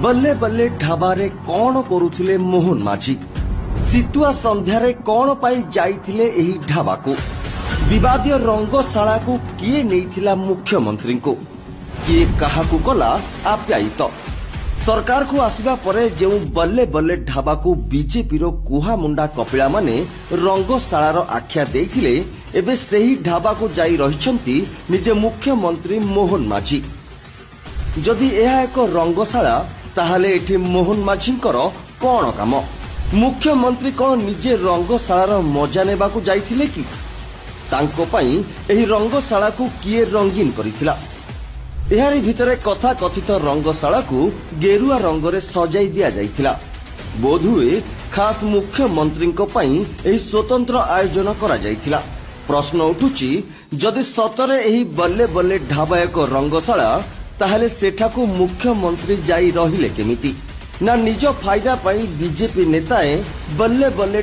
बल्ले बल्ले ढाबारे कौन करुथिले मोहन माझी शीतुआ संध्यारे कौन पाई जाइथिले एही ढाबाकू विवादीय रंगशाला को किए नैथिला मुख्यमंत्री को किए काहाकू कला आप्यायित सरकार को आसिबा परे जो बल्ले बल्ले ढाबा को बीजेपी रो कुहा मुंडा कपिला माने रंगशालार आख्या देइथिले एबे सेही ढाबा को जाई रहिछंती निजे मुख्यमंत्री मोहन माझी। जदि एहा एक रंगशाला ताहाले एठी मोहन माझींकर कोन काम? मुख्यमंत्री कोन निजे रंगशालार मजा नेबाकू जाइथिले कि? तांको पई एही रंगशाला को किए रंगीन करिथिला? एहारी भितरे कथा कथित रंगशाला को गेरुआ रंगरे सजाई दिया जाइथिला। बोधुए खास मुख्यमंत्री एही स्वतंत्र आयोजन करा जाइथिला। प्रश्न उठुची जदि सतरे एही बल्ले बल्ले ढाबा एक रंगशाला ताहले सेठाकू मुख्यमंत्री जाई रहिले केमिति? ना निज फायदा पई बीजेपी नेताए बल्ले बल्ले